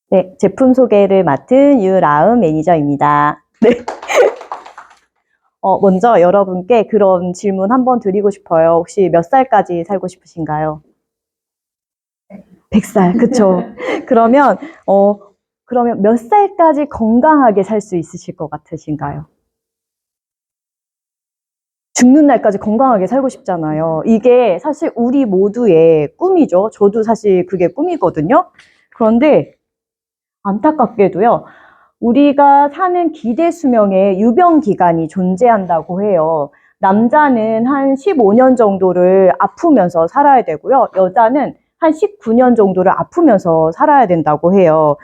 네, 제품 소개를 맡은 유라은 매니저입니다. 네. 먼저 여러분께 그런 질문 한번 드리고 싶어요. 혹시 몇 살까지 살고 싶으신가요? 100살, 그쵸? 그러면, 그러면 몇 살까지 건강하게 살 수 있으실 것 같으신가요? 죽는 날까지 건강하게 살고 싶잖아요. 이게 사실 우리 모두의 꿈이죠. 저도 사실 그게 꿈이거든요. 그런데 안타깝게도요, 우리가 사는 기대 수명에 유병 기간이 존재한다고 해요. 남자는 한 15년 정도를 아프면서 살아야 되고요. 여자는 한 19년 정도를 아프면서 살아야 된다고 해요.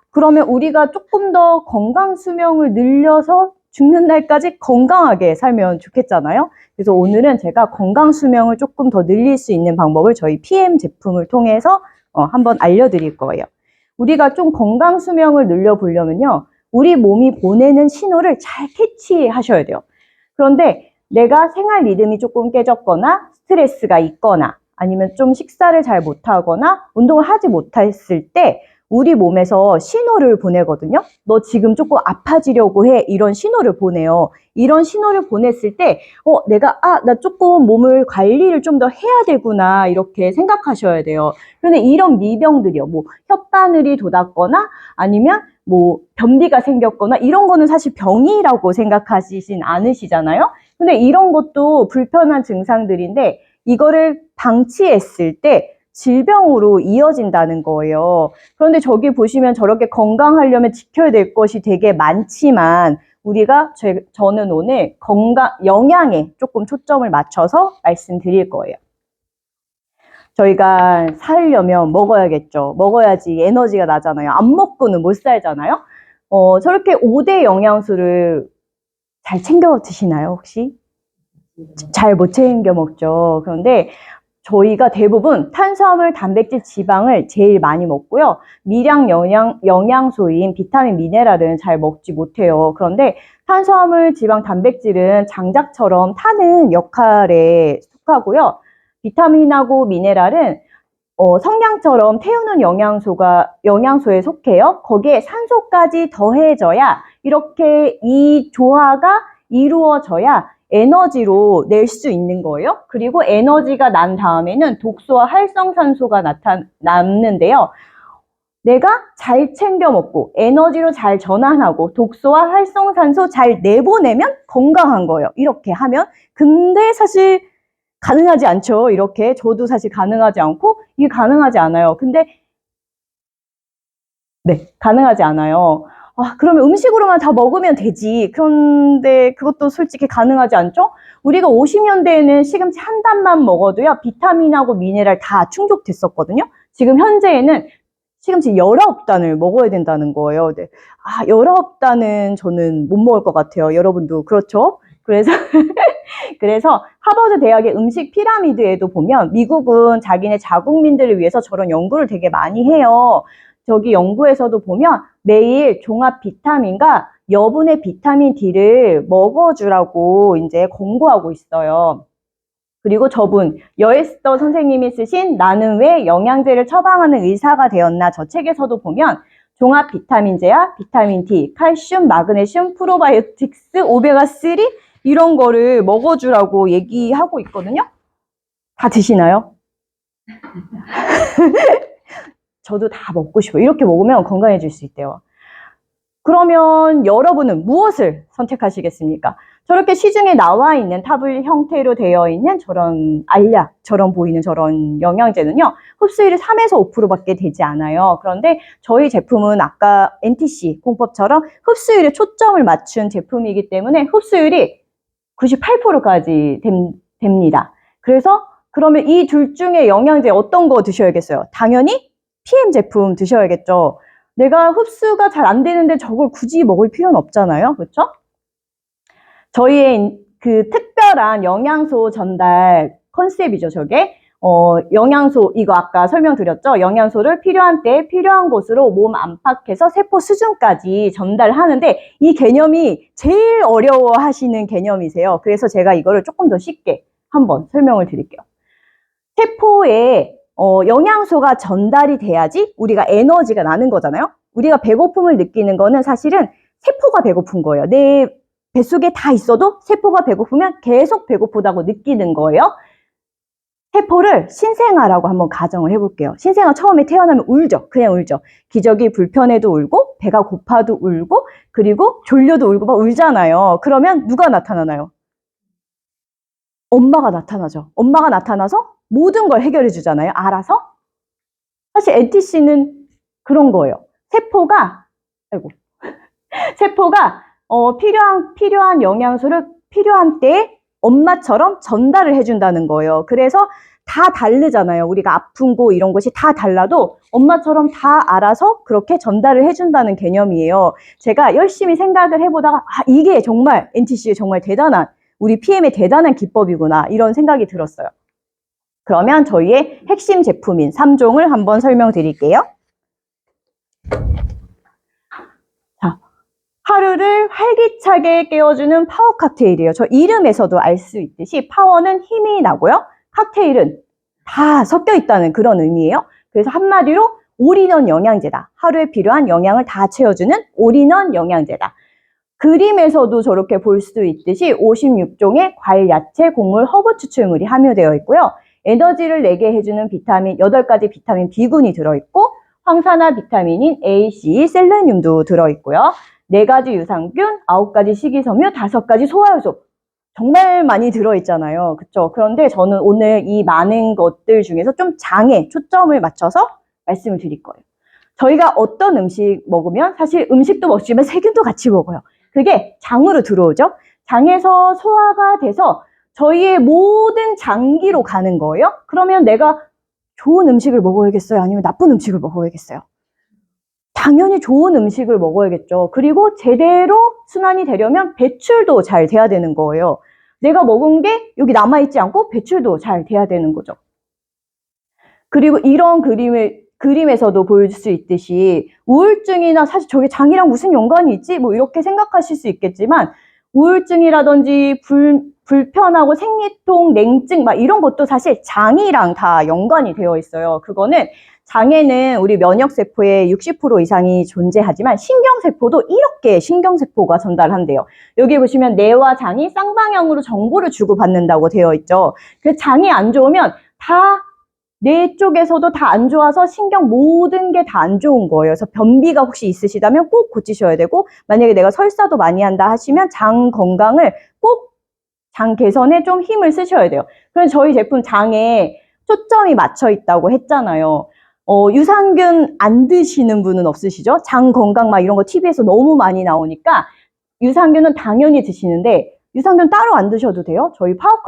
그러면 우리가 조금 더 건강 수명을 늘려서 죽는 날까지 건강하게 살면 좋겠잖아요. 그래서 오늘은 제가 건강 수명을 조금 더 늘릴 수 있는 방법을 저희 PM 제품을 통해서 한번 알려드릴 거예요. 우리가 좀 건강 수명을 늘려보려면요, 우리 몸이 보내는 신호를 잘 캐치하셔야 돼요. 그런데 내가 생활 리듬이 조금 깨졌거나 스트레스가 있거나 아니면 좀 식사를 잘 못하거나 운동을 하지 못했을 때 우리 몸에서 신호를 보내거든요. 너 지금 조금 아파지려고 해. 이런 신호를 보내요. 이런 신호를 보냈을 때 나 조금 몸을 관리를 좀 더 해야 되구나 이렇게 생각하셔야 돼요. 그런데 이런 미병들이요. 뭐 혓바늘이 돋았거나 아니면 뭐 변비가 생겼거나 이런 거는 사실 병이라고 생각하시진 않으시잖아요. 근데 이런 것도 불편한 증상들인데 이거를 방치했을 때 질병으로 이어진다는 거예요. 그런데 저기 보시면 저렇게 건강하려면 지켜야 될 것이 되게 많지만 우리가 저는 오늘 영양에 조금 초점을 맞춰서 말씀드릴 거예요. 저희가 살려면 먹어야겠죠. 먹어야지 에너지가 나잖아요. 안 먹고는 못 살잖아요. 저렇게 5대 영양소를 잘 챙겨 드시나요, 혹시? 잘 못 챙겨 먹죠. 그런데 저희가 대부분 탄수화물, 단백질, 지방을 제일 많이 먹고요. 미량 영양소인 비타민, 미네랄은 잘 먹지 못해요. 그런데 탄수화물, 지방, 단백질은 장작처럼 타는 역할에 속하고요. 비타민하고 미네랄은 성냥처럼 태우는 영양소에 속해요. 거기에 산소까지 더해져야 이렇게 이 조화가 이루어져야 에너지로 낼 수 있는 거예요. 그리고 에너지가 난 다음에는 독소와 활성산소가 남는데요. 내가 잘 챙겨 먹고 에너지로 잘 전환하고 독소와 활성산소 잘 내보내면 건강한 거예요. 이렇게 하면. 근데 사실 가능하지 않죠. 이렇게 저도 사실 가능하지 않고 이게 가능하지 않아요. 근데 네, 가능하지 않아요. 그러면 음식으로만 다 먹으면 되지. 그런데 그것도 솔직히 가능하지 않죠? 우리가 50년대에는 시금치 한 단만 먹어도요, 비타민하고 미네랄 다 충족됐었거든요. 지금 현재에는 시금치 19단을 먹어야 된다는 거예요. 네. 19단은 저는 못 먹을 것 같아요. 여러분도 그렇죠? 그래서 하버드 대학의 음식 피라미드에도 보면 미국은 자기네 자국민들을 위해서 저런 연구를 되게 많이 해요. 저기 연구에서도 보면 매일 종합 비타민과 여분의 비타민 D를 먹어주라고 이제 권고하고 있어요. 그리고 저분 여에스더 선생님이 쓰신 나는 왜 영양제를 처방하는 의사가 되었나 저 책에서도 보면 종합 비타민제와 비타민 D, 칼슘, 마그네슘, 프로바이오틱스, 오메가3 이런 거를 먹어주라고 얘기하고 있거든요. 다 드시나요? 저도 다 먹고 싶어요. 이렇게 먹으면 건강해질 수 있대요. 그러면 여러분은 무엇을 선택하시겠습니까? 저렇게 시중에 나와 있는 타블 형태로 되어 있는 저런 알약처럼 보이는 저런 영양제는요, 흡수율이 3에서 5%밖에 되지 않아요. 그런데 저희 제품은 아까 NTC 공법처럼 흡수율에 초점을 맞춘 제품이기 때문에 흡수율이 98%까지 됩니다. 그래서 그러면 이 둘 중에 영양제 어떤 거 드셔야겠어요? 당연히 PM 제품 드셔야겠죠. 내가 흡수가 잘 안 되는데 저걸 굳이 먹을 필요는 없잖아요. 그렇죠? 저희의 그 특별한 영양소 전달 컨셉이죠, 저게. 영양소, 이거 아까 설명드렸죠? 영양소를 필요한 때 필요한 곳으로 몸 안팎에서 세포 수준까지 전달하는데 이 개념이 제일 어려워 하시는 개념이세요. 그래서 제가 이거를 조금 더 쉽게 한번 설명을 드릴게요. 세포에 영양소가 전달이 돼야지 우리가 에너지가 나는 거잖아요. 우리가 배고픔을 느끼는 거는 사실은 세포가 배고픈 거예요. 내 뱃속에 다 있어도 세포가 배고프면 계속 배고프다고 느끼는 거예요. 세포를 신생아라고 한번 가정을 해볼게요. 신생아 처음에 태어나면 울죠. 그냥 울죠. 기저귀 불편해도 울고, 배가 고파도 울고, 그리고 졸려도 울고 막 울잖아요. 그러면 누가 나타나나요? 엄마가 나타나죠. 엄마가 나타나서 모든 걸 해결해 주잖아요. 알아서. 사실 NTC는 그런 거예요. 세포가 필요한 영양소를 필요한 때에 엄마처럼 전달을 해준다는 거예요. 그래서 다 다르잖아요. 우리가 아픈 거 이런 것이 다 달라도 엄마처럼 다 알아서 그렇게 전달을 해준다는 개념이에요. 제가 열심히 생각을 해보다가 이게 정말 NTC의 정말 대단한 우리 PM의 대단한 기법이구나 이런 생각이 들었어요. 그러면 저희의 핵심 제품인 3종을 한번 설명드릴게요. 자, 하루를 활기차게 깨워주는 파워 칵테일이에요. 저 이름에서도 알 수 있듯이 파워는 힘이 나고요. 칵테일은 다 섞여 있다는 그런 의미예요. 그래서 한마디로 올인원 영양제다. 하루에 필요한 영양을 다 채워주는 올인원 영양제다. 그림에서도 저렇게 볼 수 있듯이 56종의 과일, 야채, 곡물, 허브 추출물이 함유되어 있고요. 에너지를 내게 해주는 비타민 8가지 비타민 B군이 들어있고 황산화 비타민인 A, C, 셀레늄도 들어있고요. 4가지 유산균, 9가지 식이섬유, 5가지 소화효소 정말 많이 들어있잖아요. 그쵸? 그런데 저는 오늘 이 많은 것들 중에서 좀 장에 초점을 맞춰서 말씀을 드릴 거예요. 저희가 어떤 음식 먹으면 사실 음식도 먹지만 세균도 같이 먹어요. 그게 장으로 들어오죠. 장에서 소화가 돼서 저희의 모든 장기로 가는 거예요. 그러면 내가 좋은 음식을 먹어야겠어요? 아니면 나쁜 음식을 먹어야겠어요? 당연히 좋은 음식을 먹어야겠죠. 그리고 제대로 순환이 되려면 배출도 잘 돼야 되는 거예요. 내가 먹은 게 여기 남아있지 않고 배출도 잘 돼야 되는 거죠. 그리고 이런 그림에서도 볼 수 있듯이 우울증이나 사실 저게 장이랑 무슨 연관이 있지? 뭐 이렇게 생각하실 수 있겠지만 우울증이라든지 불편하고 생리통, 냉증 막 이런 것도 사실 장이랑 다 연관이 되어 있어요. 그거는 장에는 우리 면역세포의 60% 이상이 존재하지만 신경세포도 이렇게 신경세포가 전달한대요. 여기 보시면 뇌와 장이 쌍방향으로 정보를 주고받는다고 되어 있죠. 그 장이 안 좋으면 뇌 쪽에서도 다 안 좋아서 신경 모든 게 다 안 좋은 거예요. 그래서 변비가 혹시 있으시다면 꼭 고치셔야 되고 만약에 내가 설사도 많이 한다 하시면 장 건강을 꼭 장 개선에 좀 힘을 쓰셔야 돼요. 그럼 저희 제품 장에 초점이 맞춰 있다고 했잖아요. 유산균 안 드시는 분은 없으시죠? 장 건강 막 이런 거 TV에서 너무 많이 나오니까 유산균은 당연히 드시는데 유산균 따로 안 드셔도 돼요. 저희 파워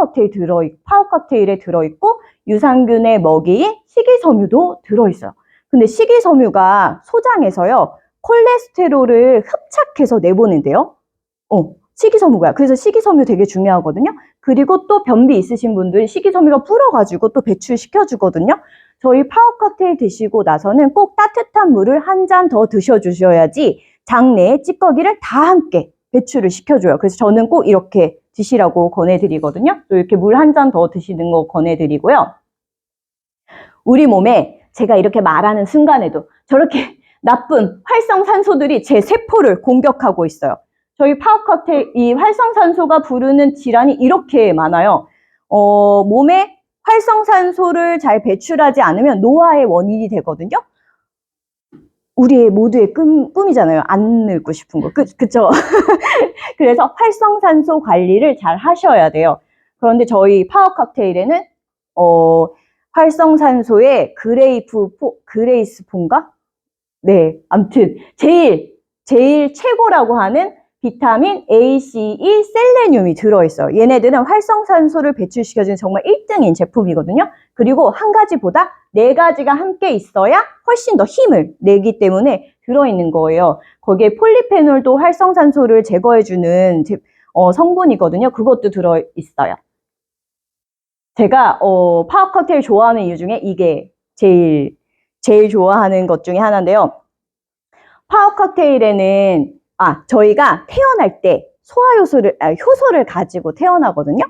칵테일에 들어있고 유산균의 먹이인 식이섬유도 들어있어요. 근데 식이섬유가 소장에서요 콜레스테롤을 흡착해서 내보낸대요. 식이섬유가. 그래서 식이섬유 되게 중요하거든요. 그리고 또 변비 있으신 분들 식이섬유가 불어가지고 또 배출시켜주거든요. 저희 파워 칵테일 드시고 나서는 꼭 따뜻한 물을 한 잔 더 드셔주셔야지 장내에 찌꺼기를 다 함께 배출을 시켜줘요. 그래서 저는 꼭 이렇게 드시라고 권해드리거든요. 또 이렇게 물 한 잔 더 드시는 거 권해드리고요. 우리 몸에 제가 이렇게 말하는 순간에도 저렇게 나쁜 활성산소들이 제 세포를 공격하고 있어요. 저희 파워 칵테일 이 활성산소가 부르는 질환이 이렇게 많아요. 몸에 활성산소를 잘 배출하지 않으면 노화의 원인이 되거든요. 우리의 모두의 꿈이잖아요. 안 늙고 싶은 거. 그쵸? 그래서 활성산소 관리를 잘 하셔야 돼요. 그런데 저희 파워 칵테일에는, 활성산소의 그레이스폰가? 네. 아무튼, 제일 최고라고 하는 비타민 A, C, E, 셀레늄이 들어있어요. 얘네들은 활성산소를 배출시켜주는 정말 1등인 제품이거든요. 그리고 한 가지보다 4가지가 함께 있어야 훨씬 더 힘을 내기 때문에 들어있는 거예요. 거기에 폴리페놀도 활성산소를 제거해주는 성분이거든요. 그것도 들어있어요. 제가 파워 칵테일 좋아하는 이유 중에 이게 제일 좋아하는 것 중에 하나인데요. 파워 칵테일에는 저희가 태어날 때 효소를 가지고 태어나거든요.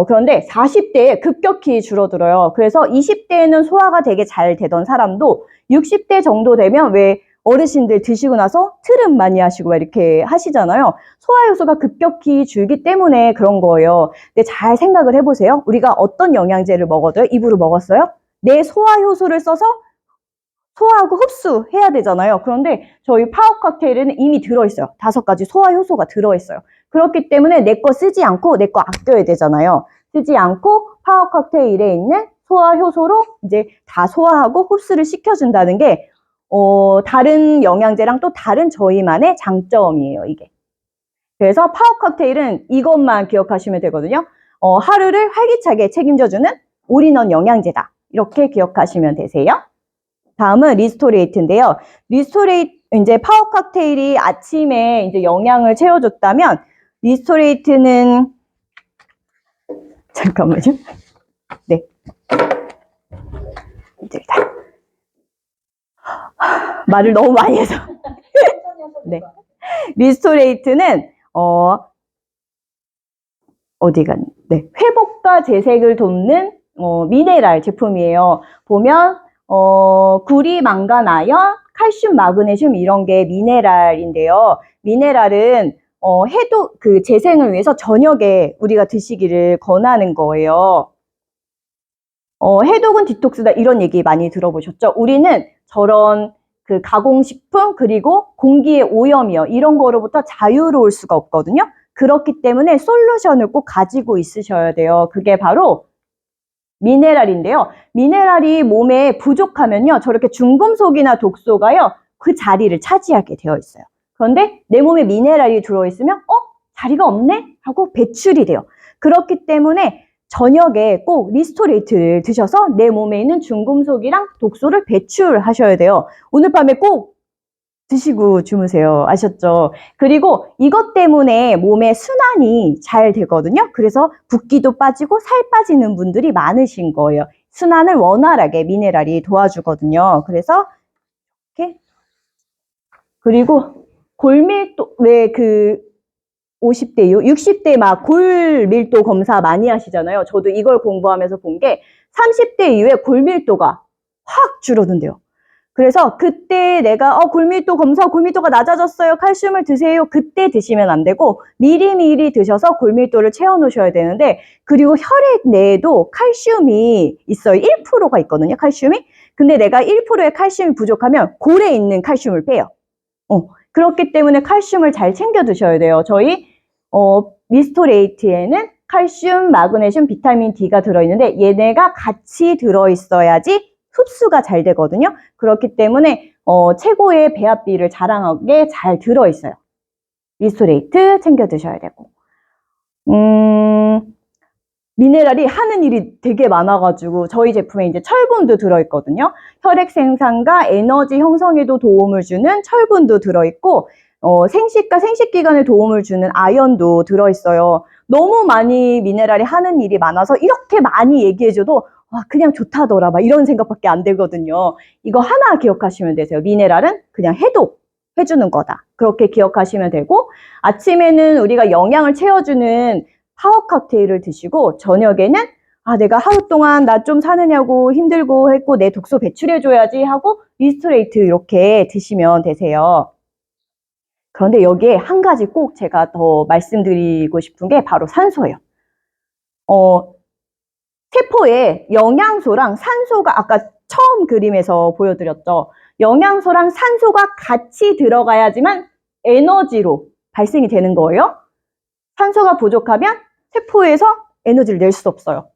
그런데 40대에 급격히 줄어들어요. 그래서 20대에는 소화가 되게 잘 되던 사람도 60대 정도 되면 왜 어르신들 드시고 나서 트름 많이 하시고 이렇게 하시잖아요. 소화 효소가 급격히 줄기 때문에 그런 거예요. 근데 잘 생각을 해보세요. 우리가 어떤 영양제를 먹어도요, 입으로 먹었어요? 내 소화 효소를 써서 소화하고 흡수해야 되잖아요. 그런데 저희 파워 칵테일에는 이미 들어있어요. 5가지 소화 효소가 들어있어요. 그렇기 때문에 내 거 쓰지 않고 내 거 아껴야 되잖아요. 쓰지 않고 파워 칵테일에 있는 소화 효소로 이제 다 소화하고 흡수를 시켜준다는 게 다른 영양제랑 또 다른 저희만의 장점이에요, 이게. 그래서 파워 칵테일은 이것만 기억하시면 되거든요. 하루를 활기차게 책임져주는 올인원 영양제다. 이렇게 기억하시면 되세요. 다음은 리스토레이트인데요. 이제 파워 칵테일이 아침에 이제 영양을 채워줬다면, 리스토레이트는, 잠깐만요. 네. 힘들다. 말을 너무 많이 해서. 네. 리스토레이트는, 네. 회복과 재생을 돕는, 미네랄 제품이에요. 보면, 구리, 망간, 아연, 칼슘, 마그네슘 이런 게 미네랄인데요. 미네랄은 재생을 위해서 저녁에 우리가 드시기를 권하는 거예요. 해독은 디톡스다 이런 얘기 많이 들어보셨죠? 우리는 저런 그 가공식품 그리고 공기의 오염이요. 이런 거로부터 자유로울 수가 없거든요. 그렇기 때문에 솔루션을 꼭 가지고 있으셔야 돼요. 그게 바로 미네랄인데요. 미네랄이 몸에 부족하면요. 저렇게 중금속이나 독소가요. 그 자리를 차지하게 되어 있어요. 그런데 내 몸에 미네랄이 들어있으면 자리가 없네? 하고 배출이 돼요. 그렇기 때문에 저녁에 꼭 리스토레이트를 드셔서 내 몸에 있는 중금속이랑 독소를 배출하셔야 돼요. 오늘 밤에 꼭 드시고 주무세요. 아셨죠? 그리고 이것 때문에 몸의 순환이 잘 되거든요. 그래서 붓기도 빠지고 살 빠지는 분들이 많으신 거예요. 순환을 원활하게 미네랄이 도와주거든요. 그래서 이렇게 그리고 골밀도 왜 50대 이후 60대 막 골밀도 검사 많이 하시잖아요. 저도 이걸 공부하면서 본 게 30대 이후에 골밀도가 확 줄어든대요. 그래서 그때 내가 골밀도 검사 골밀도가 낮아졌어요. 칼슘을 드세요. 그때 드시면 안 되고 미리미리 드셔서 골밀도를 채워 놓으셔야 되는데, 그리고 혈액 내에도 칼슘이 있어요. 1%가 있거든요. 칼슘이. 근데 내가 1%의 칼슘이 부족하면 골에 있는 칼슘을 빼요. 그렇기 때문에 칼슘을 잘 챙겨 드셔야 돼요. 저희 리스토레이트에는 칼슘, 마그네슘, 비타민 D가 들어있는데 얘네가 같이 들어있어야지 흡수가 잘 되거든요. 그렇기 때문에 최고의 배합비를 자랑하게 잘 들어있어요. 리스토레이트 챙겨 드셔야 되고. 미네랄이 하는 일이 되게 많아가지고 저희 제품에 이제 철분도 들어있거든요. 혈액 생산과 에너지 형성에도 도움을 주는 철분도 들어있고, 생식과 생식기관에 도움을 주는 아연도 들어있어요. 너무 많이 미네랄이 하는 일이 많아서 이렇게 많이 얘기해줘도 그냥 좋다더라 막 이런 생각밖에 안 들거든요. 이거 하나 기억하시면 되세요. 미네랄은 그냥 해주는 거다. 그렇게 기억하시면 되고, 아침에는 우리가 영양을 채워주는 파워 칵테일을 드시고, 저녁에는 내가 하루 동안 나 좀 사느냐고 힘들고 했고 내 독소 배출해줘야지 하고 리스토레이트 이렇게 드시면 되세요. 그런데 여기에 한 가지 꼭 제가 더 말씀드리고 싶은 게 바로 산소예요. 세포에 영양소랑 산소가 아까 처음 그림에서 보여드렸죠. 영양소랑 산소가 같이 들어가야지만 에너지로 발생이 되는 거예요. 산소가 부족하면 세포에서 에너지를 낼 수 없어요.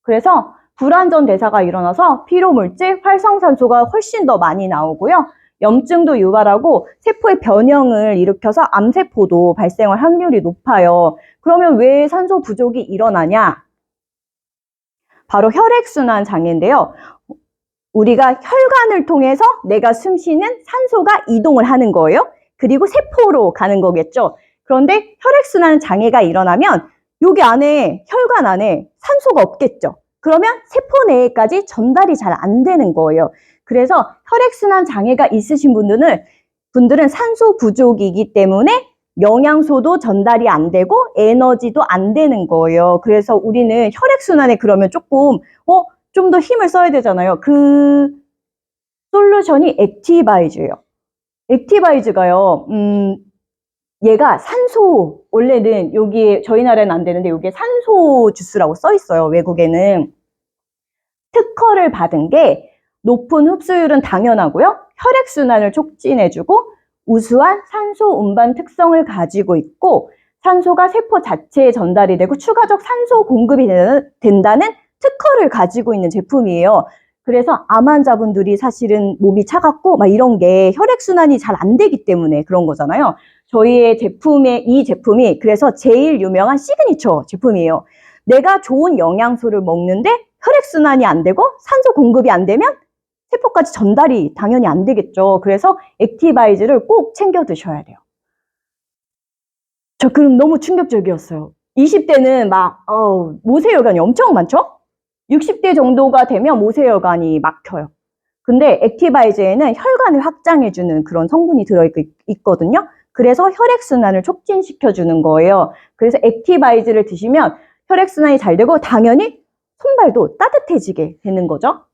그래서 불완전 대사가 일어나서 피로물질, 활성산소가 훨씬 더 많이 나오고요. 염증도 유발하고 세포의 변형을 일으켜서 암세포도 발생할 확률이 높아요. 그러면 왜 산소 부족이 일어나냐? 바로 혈액순환 장애인데요. 우리가 혈관을 통해서 내가 숨쉬는 산소가 이동을 하는 거예요. 그리고 세포로 가는 거겠죠. 그런데 혈액순환 장애가 일어나면 여기 안에, 혈관 안에 산소가 없겠죠. 그러면 세포 내에까지 전달이 잘 안 되는 거예요. 그래서 혈액순환 장애가 있으신 분들은 산소 부족이기 때문에 영양소도 전달이 안 되고 에너지도 안 되는 거예요. 그래서 우리는 혈액순환에 그러면 조금 좀 더 힘을 써야 되잖아요. 그 솔루션이 액티바이즈예요. 액티바이즈가요, 얘가 산소, 원래는 여기 저희 나라에는 안 되는데 여기에 산소 주스라고 써 있어요, 외국에는. 특허를 받은 게 높은 흡수율은 당연하고요. 혈액순환을 촉진해주고 우수한 산소 운반 특성을 가지고 있고 산소가 세포 자체에 전달이 되고 추가적 산소 공급이 된다는 특허를 가지고 있는 제품이에요. 그래서 암 환자분들이 사실은 몸이 차갑고 막 이런 게 혈액순환이 잘 안 되기 때문에 그런 거잖아요. 저희의 이 제품이 그래서 제일 유명한 시그니처 제품이에요. 내가 좋은 영양소를 먹는데 혈액순환이 안 되고 산소 공급이 안 되면 세포까지 전달이 당연히 안 되겠죠. 그래서 액티바이즈를 꼭 챙겨 드셔야 돼요. 저 그럼 너무 충격적이었어요. 20대는 막 모세혈관이 엄청 많죠? 60대 정도가 되면 모세혈관이 막혀요. 근데 액티바이즈에는 혈관을 확장해주는 그런 성분이 들어있거든요. 그래서 혈액순환을 촉진시켜주는 거예요. 그래서 액티바이즈를 드시면 혈액순환이 잘 되고 당연히 손발도 따뜻해지게 되는 거죠.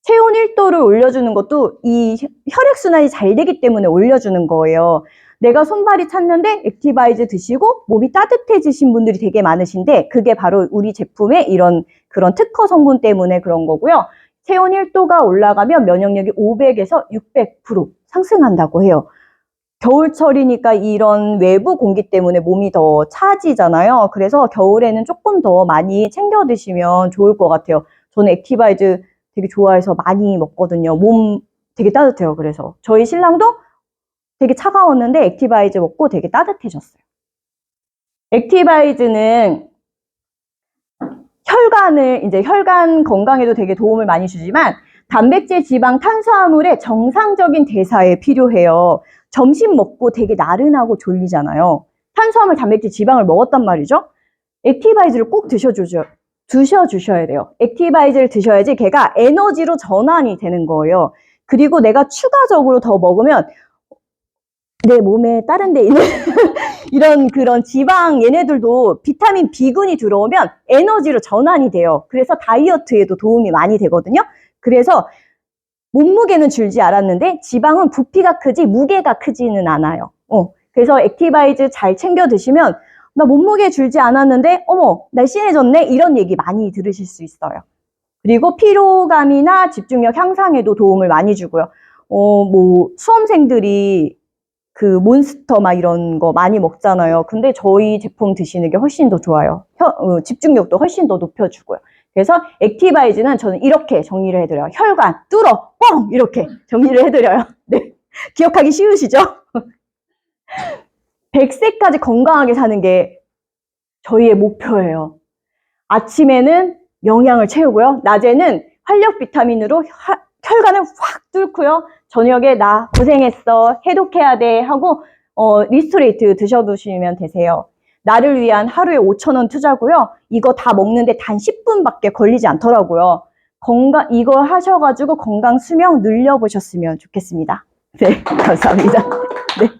체온 1도를 올려주는 것도 이 혈액순환이 잘 되기 때문에 올려주는 거예요. 내가 손발이 찼는데 액티바이즈 드시고 몸이 따뜻해지신 분들이 되게 많으신데 그게 바로 우리 제품의 이런 그런 특허 성분 때문에 그런 거고요. 체온 1도가 올라가면 면역력이 500에서 600% 상승한다고 해요. 겨울철이니까 이런 외부 공기 때문에 몸이 더 차지잖아요. 그래서 겨울에는 조금 더 많이 챙겨 드시면 좋을 것 같아요. 저는 액티바이즈 되게 좋아해서 많이 먹거든요. 몸 되게 따뜻해요. 그래서 저희 신랑도 되게 차가웠는데 액티바이즈 먹고 되게 따뜻해졌어요. 액티바이즈는 혈관 건강에도 되게 도움을 많이 주지만 단백질, 지방, 탄수화물의 정상적인 대사에 필요해요. 점심 먹고 되게 나른하고 졸리잖아요. 탄수화물, 단백질, 지방을 먹었단 말이죠. 액티바이즈를 꼭 드셔주셔야 돼요. 액티바이즈를 드셔야지 걔가 에너지로 전환이 되는 거예요. 그리고 내가 추가적으로 더 먹으면 내 몸에 다른 데 있는 이런 그런 지방 얘네들도 비타민 B군이 들어오면 에너지로 전환이 돼요. 그래서 다이어트에도 도움이 많이 되거든요. 그래서 몸무게는 줄지 않았는데 지방은 부피가 크지 무게가 크지는 않아요. 그래서 액티바이즈 잘 챙겨 드시면 나 몸무게 줄지 않았는데 어머 날씬해졌네 이런 얘기 많이 들으실 수 있어요. 그리고 피로감이나 집중력 향상에도 도움을 많이 주고요. 뭐 수험생들이 그 몬스터 막 이런 거 많이 먹잖아요. 근데 저희 제품 드시는 게 훨씬 더 좋아요. 집중력도 훨씬 더 높여주고요. 그래서 액티바이즈는 저는 이렇게 정리를 해드려요. 혈관 뚫어 뻥 이렇게 정리를 해드려요. 네, 기억하기 쉬우시죠? 100세까지 건강하게 사는 게 저희의 목표예요. 아침에는 영양을 채우고요. 낮에는 활력 비타민으로 혈관을 확 뚫고요. 저녁에 나 고생했어. 해독해야 돼. 하고 리스토레이트 드셔보시면 되세요. 나를 위한 하루에 5,000원 투자고요. 이거 다 먹는데 단 10분밖에 걸리지 않더라고요. 이거 하셔가지고 건강 수명 늘려보셨으면 좋겠습니다. 네, 감사합니다. 네.